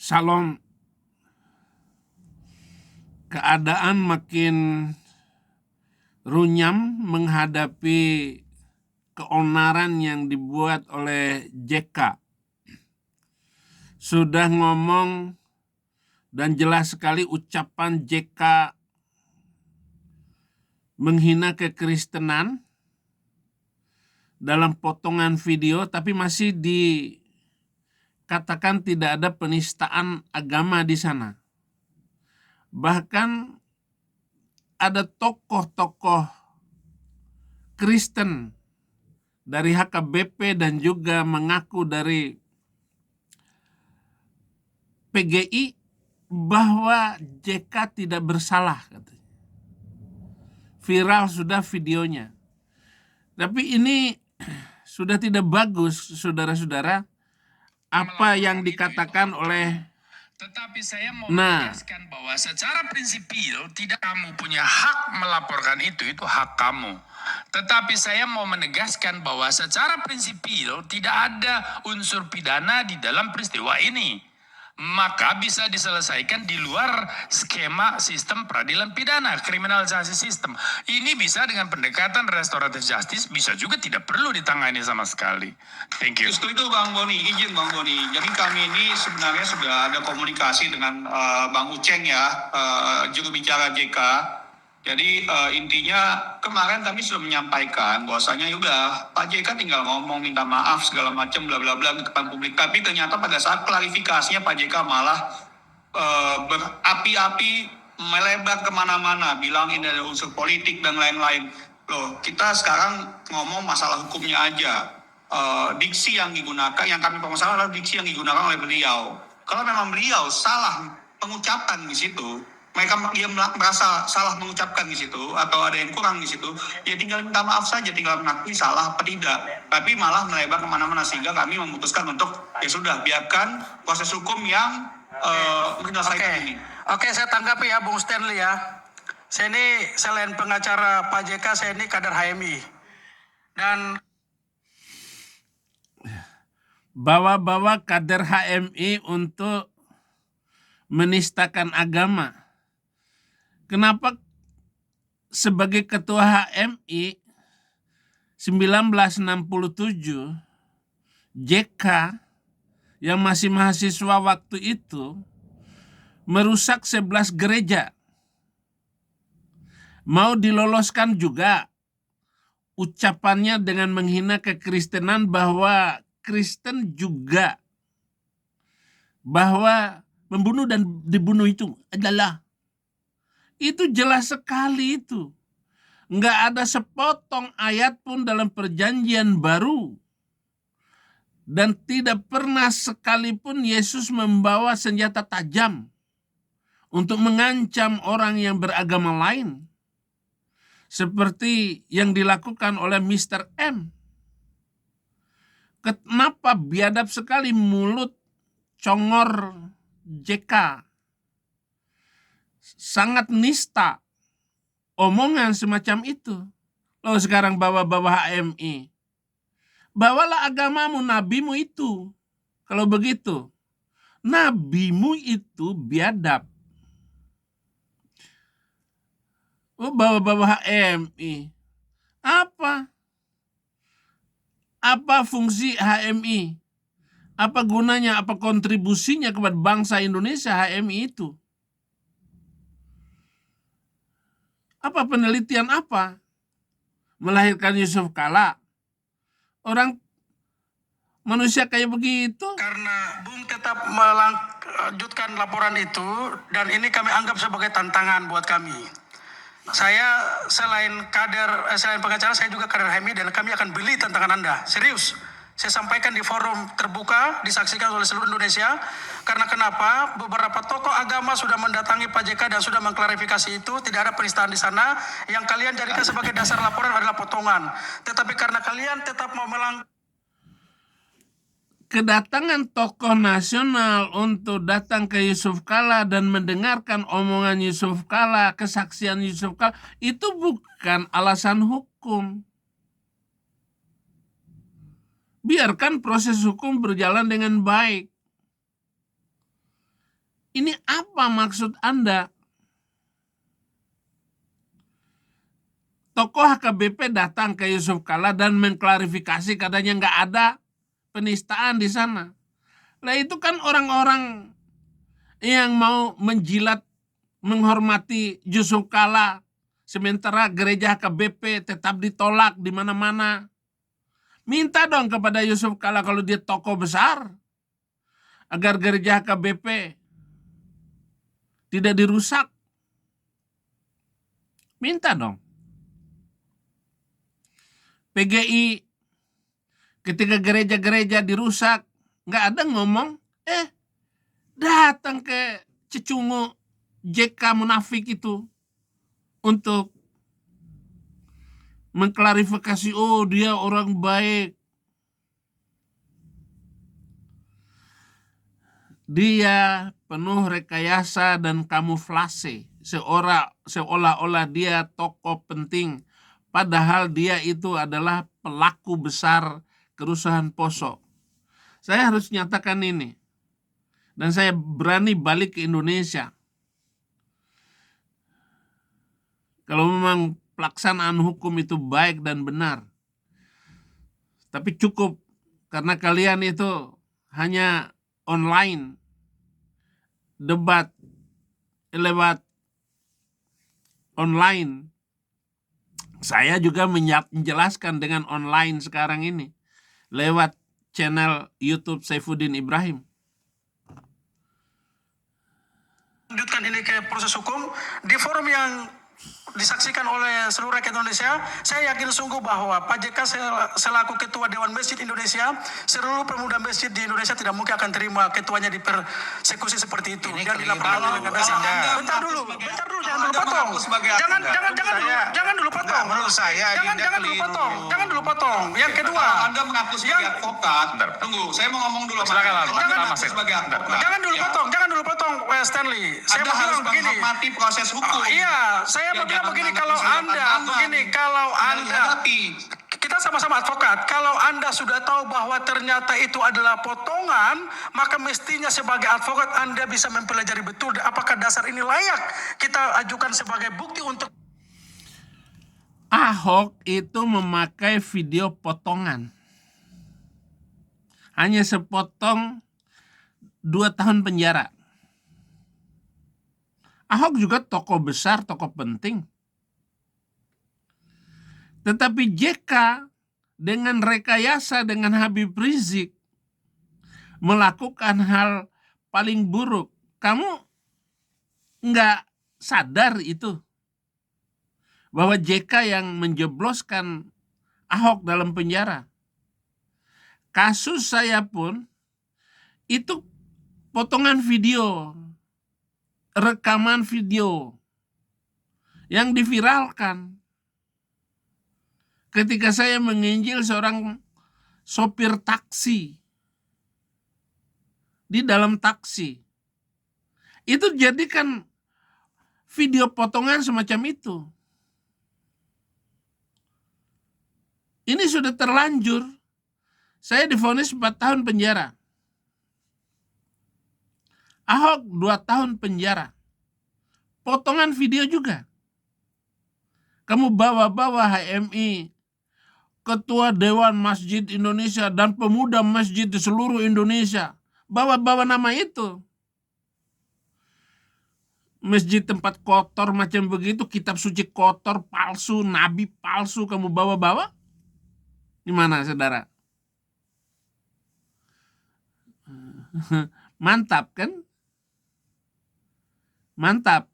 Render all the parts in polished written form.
Salom, keadaan makin runyam menghadapi keonaran yang dibuat oleh JK. Sudah ngomong dan jelas sekali ucapan JK menghina kekristenan dalam potongan video, tapi masih dikatakan tidak ada penistaan agama di sana. Bahkan ada tokoh-tokoh Kristen dari HKBP dan juga mengaku dari PGI bahwa JK tidak bersalah, katanya. Viral sudah videonya. Tapi ini sudah tidak bagus, saudara-saudara, apa yang dikatakan oleh. Tetapi saya mau menegaskan bahwa secara prinsipil tidak kamu punya hak melaporkan itu hak kamu. Tetapi saya mau menegaskan bahwa secara prinsipil tidak ada unsur pidana di dalam peristiwa ini. Maka bisa diselesaikan di luar skema sistem peradilan pidana, criminal justice system. Ini bisa dengan pendekatan restoratif justice, bisa juga tidak perlu ditangani sama sekali. Thank you. Justru itu Bang Boni, izin Bang Boni. Jadi kami ini sebenarnya sudah ada komunikasi dengan Bang Uceng ya, juru bicara JK. Jadi intinya kemarin kami sudah menyampaikan bahwasanya udah Pak JK tinggal ngomong minta maaf segala macam bla bla bla ke depan publik. Tapi ternyata pada saat klarifikasinya Pak JK malah berapi-api melebar kemana-mana, bilang ini ada unsur politik dan lain-lain. Loh, kita sekarang ngomong masalah hukumnya aja. Diksi yang digunakan, yang kami permasalahkan adalah diksi yang digunakan oleh beliau. Kalau memang beliau salah pengucapan di situ, dia merasa salah mengucapkan di situ atau ada yang kurang di situ, ya tinggal minta maaf saja, tinggal mengakui salah apa tidak. Tapi malah melebar kemana-mana sehingga kami memutuskan untuk ya sudah biarkan proses hukum yang menyelesaikan ini. Oke, saya tanggapi ya Bung Stanley ya. Saya ini selain pengacara Pak JK, saya ini kader HMI. Dan bawa-bawa kader HMI untuk menistakan agama. Kenapa sebagai ketua HMI 1967 JK yang masih mahasiswa waktu itu merusak 11 gereja? Mau diloloskan juga ucapannya dengan menghina kekristenan bahwa Kristen juga, bahwa membunuh dan dibunuh itu adalah. Itu jelas sekali itu. Nggak ada sepotong ayat pun dalam perjanjian baru. Dan tidak pernah sekalipun Yesus membawa senjata tajam untuk mengancam orang yang beragama lain. Seperti yang dilakukan oleh Mr. M. Kenapa biadab sekali mulut congor JK? Sangat nista omongan semacam itu. Lo sekarang bawa-bawa HMI. Bawalah agamamu, nabimu itu. Kalau begitu, nabimu itu biadab. Oh, bawa-bawa HMI. Apa? Apa fungsi HMI? Apa gunanya, apa kontribusinya kepada bangsa Indonesia HMI itu? Apa penelitian apa? Melahirkan Yusuf Kala. Orang manusia kayak begitu. Karena Bung tetap melanjutkan laporan itu, dan ini kami anggap sebagai tantangan buat kami. Saya selain pengacara, saya juga kader HMI, dan kami akan beli tantangan Anda. Serius. Saya sampaikan di forum terbuka, disaksikan oleh seluruh Indonesia. Karena kenapa? Beberapa tokoh agama sudah mendatangi Pak JK dan sudah mengklarifikasi itu. Tidak ada penistaan di sana. Yang kalian jadikan sebagai dasar laporan adalah potongan. Tetapi karena kalian tetap mau kedatangan tokoh nasional untuk datang ke Yusuf Kala dan mendengarkan omongan Yusuf Kala, kesaksian Yusuf Kala, itu bukan alasan hukum. Biarkan proses hukum berjalan dengan baik. Ini apa maksud Anda? Tokoh HKBP datang ke Yusuf Kala dan mengklarifikasi katanya nggak ada penistaan di sana. Lah itu kan orang-orang yang mau menjilat, menghormati Yusuf Kala, sementara gereja HKBP tetap ditolak di mana-mana. Minta dong kepada Yusuf Kala kalau dia tokoh besar, agar gereja HKBP tidak dirusak. Minta dong. PGI ketika gereja-gereja dirusak, nggak ada ngomong, datang ke cecungu JK munafik itu untuk mengklarifikasi, oh dia orang baik. Dia penuh rekayasa dan kamuflase, seolah-olah dia tokoh penting, padahal dia itu adalah pelaku besar kerusuhan Poso. Saya harus nyatakan ini, dan saya berani balik ke Indonesia. Kalau memang pelaksanaan hukum itu baik dan benar, tapi cukup karena kalian itu hanya online, debat lewat online. Saya juga menjelaskan dengan online sekarang ini lewat channel YouTube Saifuddin Ibrahim. Lanjutkan ini ke proses hukum di forum yang disaksikan oleh seluruh rakyat Indonesia. Saya yakin sungguh bahwa Pak JK selaku Ketua Dewan Masjid Indonesia, seluruh pemuda masjid di Indonesia tidak mungkin akan terima ketuanya dipersekusi seperti itu. Dan dilaporkan dengan dasar. Bentar dulu, jangan dulu potong. Jangan dulu potong. Menurut saya Jangan dulu potong. Yang kedua, Anda mengaku sebagai advokat. Tunggu, saya mau ngomong dulu. Jangan dulu potong, Stanley. Saya Anda mau harus bilang begini. menghormati proses hukum. Iya, saya mau bilang begini, kalau Anda kita sama-sama advokat, kalau Anda sudah tahu bahwa ternyata itu adalah potongan, maka mestinya sebagai advokat Anda bisa mempelajari betul apakah dasar ini layak kita ajukan sebagai bukti untuk. Ahok itu memakai video potongan. Hanya sepotong 2 tahun penjara. Ahok juga tokoh besar, tokoh penting. Tetapi JK dengan rekayasa dengan Habib Rizik melakukan hal paling buruk. Kamu nggak sadar itu? Bahwa JK yang menjebloskan Ahok dalam penjara. Kasus saya pun itu potongan video, rekaman video yang diviralkan ketika saya menginjil seorang sopir taksi di dalam taksi. Itu jadikan video potongan semacam itu. Ini sudah terlanjur. Saya divonis 4 tahun penjara. Ahok 2 tahun penjara. Potongan video juga. Kamu bawa-bawa HMI, Ketua Dewan Masjid Indonesia dan pemuda masjid di seluruh Indonesia. Bawa-bawa nama itu. Masjid tempat kotor macam begitu, kitab suci kotor, palsu, nabi palsu kamu bawa-bawa? Gimana saudara? Mantap kan? Mantap.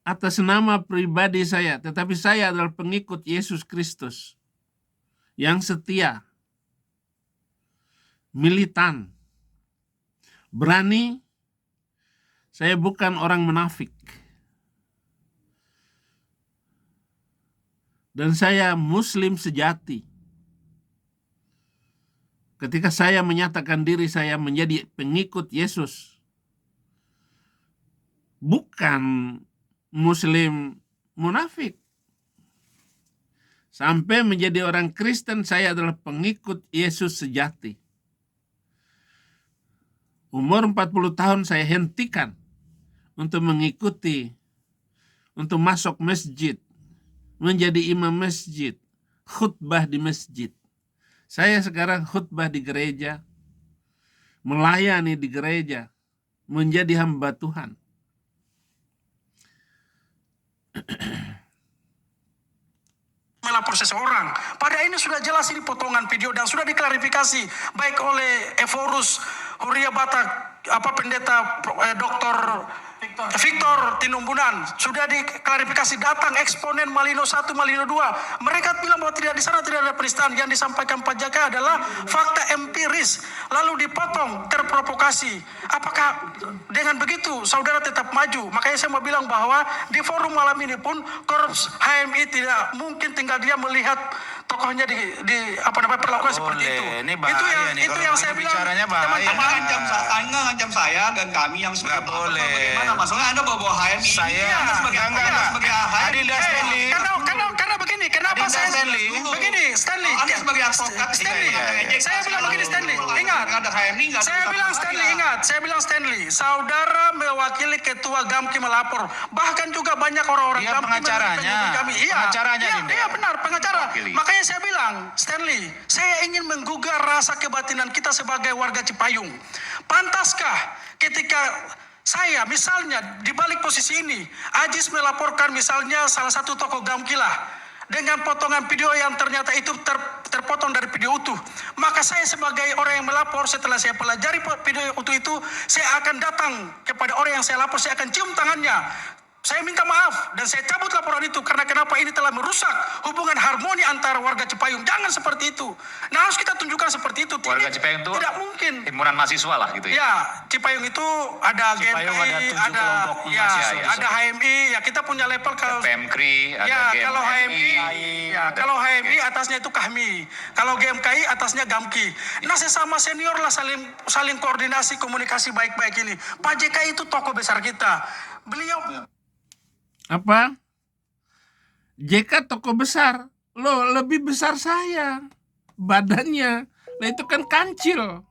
Atas nama pribadi saya, tetapi saya adalah pengikut Yesus Kristus yang setia, militan, berani. Saya bukan orang munafik. Dan saya Muslim sejati. Ketika saya menyatakan diri saya menjadi pengikut Yesus, bukan Muslim munafik. Sampai menjadi orang Kristen, saya adalah pengikut Yesus sejati. Umur 40 tahun saya hentikan untuk mengikuti, untuk masuk masjid, menjadi imam masjid, khutbah di masjid. Saya sekarang khutbah di gereja, melayani di gereja, menjadi hamba Tuhan. Melapor seseorang. Pada ini sudah jelas ini potongan video dan sudah diklarifikasi baik oleh Eforus Huria Batak, pendeta Dr. Victor Tinumbunan, sudah diklarifikasi, datang eksponen Malino 1, Malino 2. Mereka bilang bahwa di sana tidak ada penistaan. Yang disampaikan Pak Jaka adalah fakta empiris, lalu dipotong, terprovokasi. Apakah dengan begitu saudara tetap maju? Makanya saya mau bilang bahwa di forum malam ini pun Korps HMI tidak mungkin tinggal dia melihat tokohnya perlakuan seperti itu. Ini bahaya itu yang saya bilang. Bicaranya bahaya. Anda ngancam saya dan kami yang sebagai Nggak boleh. Bagaimana maksudnya Anda bawa HMI? Saya Anda sebagai HMI. Adinda Stanley. Karena begini, kenapa Adinda saya Stanley. begini, Stanley. Anda sebagai advokat Stanley, saya bilang begini, Stanley. Ingat, ada HMI nggak? saya bilang Stanley, saudara mewakili ketua Gamki melapor, bahkan juga banyak orang-orang Dia Gamki pengacaranya. kami. Iya, Pengacaranya, Dinda. iya benar, pengacara. Mewakili. Makanya saya bilang, Stanley, saya ingin menggugah rasa kebatinan kita sebagai warga Cipayung. Pantaskah ketika saya misalnya di balik posisi ini, Ajis melaporkan misalnya salah satu tokoh Gamki lah, dengan potongan video yang ternyata itu terpotong dari video utuh. Maka saya sebagai orang yang melapor, setelah saya pelajari video yang utuh itu, saya akan datang kepada orang yang saya lapor, saya akan cium tangannya. Saya minta maaf dan saya cabut laporan itu karena kenapa ini telah merusak hubungan harmoni antara warga Cipayung. Jangan seperti itu. Nah, harus kita tunjukkan seperti itu. Warga Cipayung itu tidak mungkin. himpunan mahasiswa lah gitu ya. Ya, Cipayung itu ada Cipayung GMI, ada 7 kelompok mahasiswa. ada HMI, ya kita punya level kalau PMKRI, ada ya, GMI. kalau HMI atasnya itu Kahmi. Kalau GMKI atasnya Gamki. Nah, sesama senior lah saling koordinasi, komunikasi baik-baik ini. Pak JK itu tokoh besar kita. Beliau Apa? JK tokoh besar. Loh, lebih besar saya. Badannya. Nah, itu kan kancil.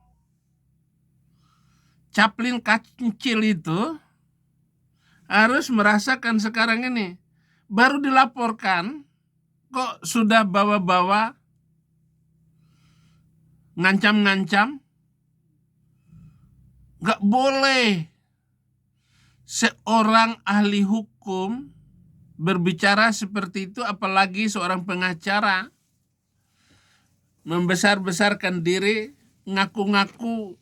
Chaplin kancil itu harus merasakan sekarang ini. Baru dilaporkan, kok sudah bawa-bawa, ngancam-ngancam. Gak boleh seorang ahli hukum berbicara seperti itu, apalagi seorang pengacara membesar-besarkan diri, ngaku-ngaku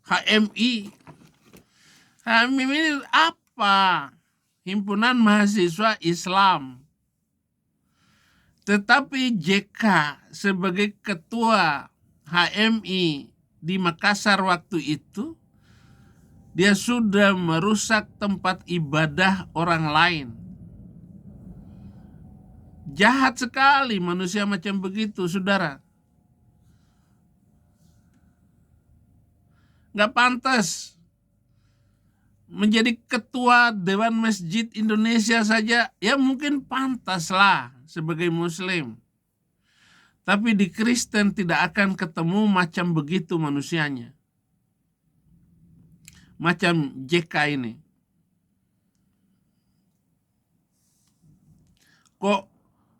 HMI. HMI ini apa? Himpunan Mahasiswa Islam. Tetapi JK sebagai ketua HMI di Makassar waktu itu, dia sudah merusak tempat ibadah orang lain. Jahat sekali manusia macam begitu, saudara. Nggak pantas. Menjadi ketua Dewan Masjid Indonesia saja, ya mungkin pantas lah sebagai Muslim. Tapi di Kristen tidak akan ketemu macam begitu manusianya. Macam JK ini. Kok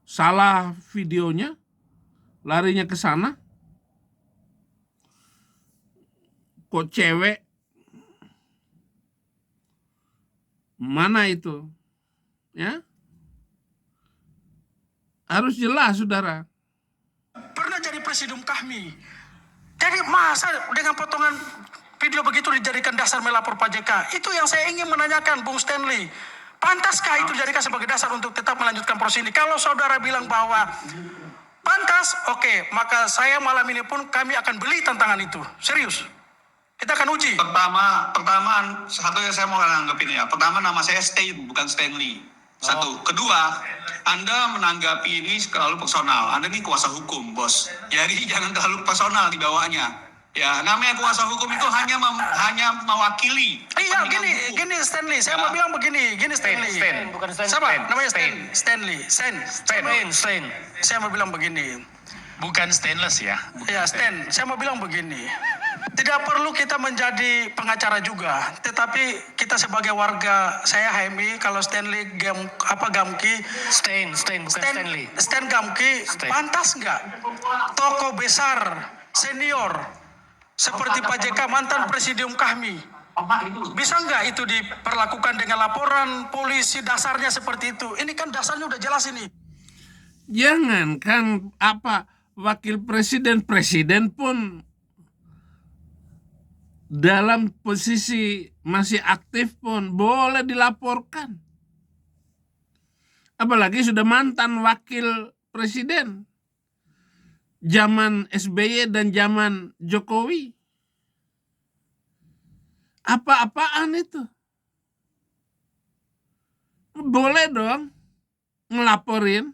salah videonya? Larinya ke sana? Kok cewek? Mana itu? Ya? Harus jelas, saudara. pernah jadi presidium Kahmi. Jadi masa dengan potongan video begitu dijadikan dasar melapor Pak JK? Itu yang saya ingin menanyakan, Bung Stanley. Pantaskah itu dijadikan sebagai dasar untuk tetap melanjutkan proses ini? Kalau saudara bilang bahwa pantas, oke, maka saya malam ini pun kami akan beli tantangan itu. Serius. Kita akan uji. Pertama, satu yang saya mau nanggepin ya. Pertama, nama saya Stain, bukan Stanley. Satu. Kedua, Anda menanggapi ini terlalu personal. Anda ini kuasa hukum, bos. Jadi jangan terlalu personal dibawanya. Ya, namanya kuasa hukum itu hanya mewakili. Iya, kepentingan hukum. gini Stanley. Saya mau bilang begini, Stanley. Bukan Stan. Siapa? Stan. Namanya Stan. Stanley. Stan. Saya mau bilang begini. Bukan stainless ya. Ya, Stan. Saya mau bilang begini. Tidak perlu kita menjadi pengacara juga, tetapi kita sebagai warga, saya HMI, kalau Stanley Gamki, Bukan Stanley. Stan Gamki, Stan. pantas nggak tokoh besar senior seperti Pak JK mantan presidium kami, bisa nggak itu diperlakukan dengan laporan polisi dasarnya seperti itu? Ini kan dasarnya udah jelas ini. Jangan kan wakil presiden pun dalam posisi masih aktif pun boleh dilaporkan. Apalagi sudah mantan wakil presiden zaman SBY dan zaman Jokowi. Apa-apaan itu? Boleh dong ngelaporin.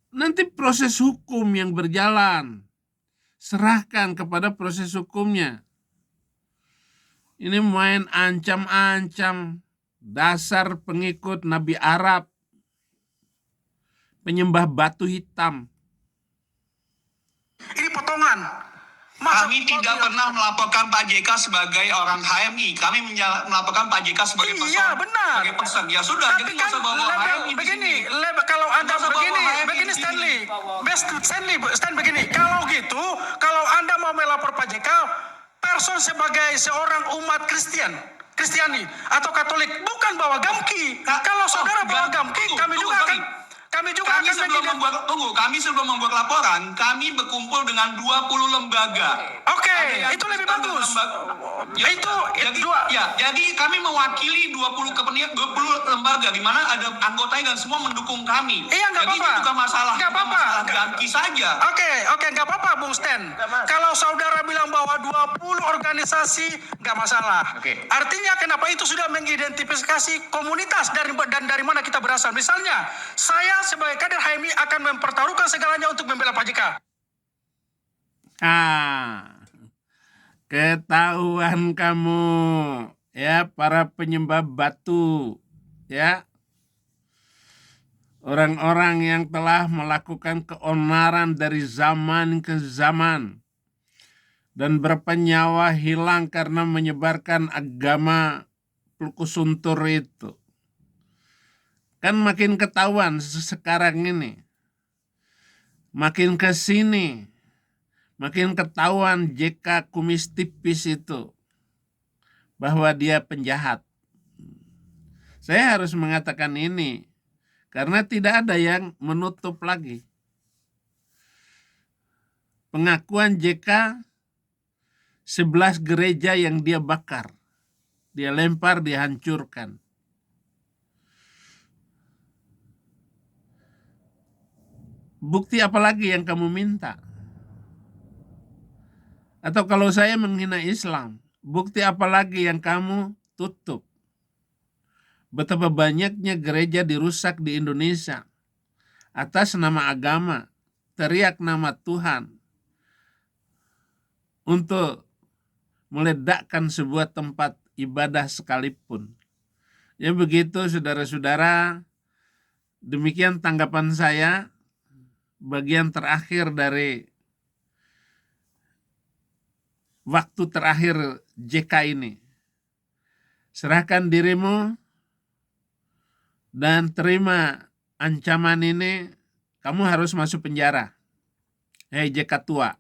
Nanti proses hukum yang berjalan, serahkan kepada proses hukumnya. Ini main ancam-ancam, dasar pengikut Nabi Arab, penyembah batu hitam. Ini potongan. Kami tidak pernah melaporkan Pak JK sebagai orang HMI. Kami melaporkan Pak JK sebagai person. Iya, benar. Sebagai person. Ya sudah, Tapi jadi nggak usah bawa HMI di begini, sini. kalau Anda Nggak usah bawa begini HMI di Stanley, sini. Stan begini, kalau gitu, kalau Anda mau melapor Pak JK, person sebagai seorang umat Kristiani atau Katolik, bukan bawa Gamki. Kalau saudara bawa Gamki, kami juga akan Kami sebelum membuat laporan, kami berkumpul dengan 20 lembaga. Oke, Ada yang itu lebih standar bagus. Jadi kami mewakili 20 lembaga di mana ada anggotanya dan semua mendukung kami. Iya, nggak Jadi apa-apa. ini bukan masalah Nggak Gamki saja. Oke, nggak apa-apa, Bung Stan. Kalau saudara bilang bahwa 20 organisasi, nggak masalah. Oke. Artinya kenapa itu sudah mengidentifikasi komunitas dan dari mana kita berasal. Misalnya, saya sebagai kader HMI akan mempertaruhkan segalanya untuk membela Pak JK. Ketahuan kamu, ya, para penyembah batu, ya. Orang-orang yang telah melakukan keonaran dari zaman ke zaman dan berpenyawa hilang karena menyebarkan agama Plukusuntur itu. Kan makin ketahuan sekarang ini. Makin ke sini, makin ketahuan JK kumis tipis itu bahwa dia penjahat. Saya harus mengatakan ini karena tidak ada yang menutup lagi. Pengakuan JK 11 gereja yang dia bakar, dia lempar, dihancurkan. Bukti apa lagi yang kamu minta? Atau kalau saya menghina Islam, bukti apa lagi yang kamu tutup? Betapa banyaknya gereja dirusak di Indonesia atas nama agama, teriak nama Tuhan untuk meledakkan sebuah tempat ibadah sekalipun. Ya begitu saudara-saudara, demikian tanggapan saya. Bagian terakhir dari waktu terakhir JK ini. Serahkan dirimu dan terima ancaman ini, kamu harus masuk penjara. Hei JK tua,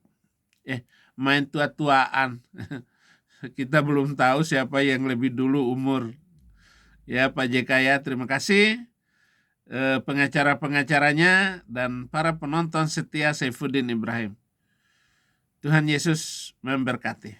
main tua-tuaan. Kita belum tahu siapa yang lebih dulu umur. Ya Pak JK ya, terima kasih. Pengacara-pengacaranya dan para penonton setia Saifuddin Ibrahim. Tuhan Yesus memberkati.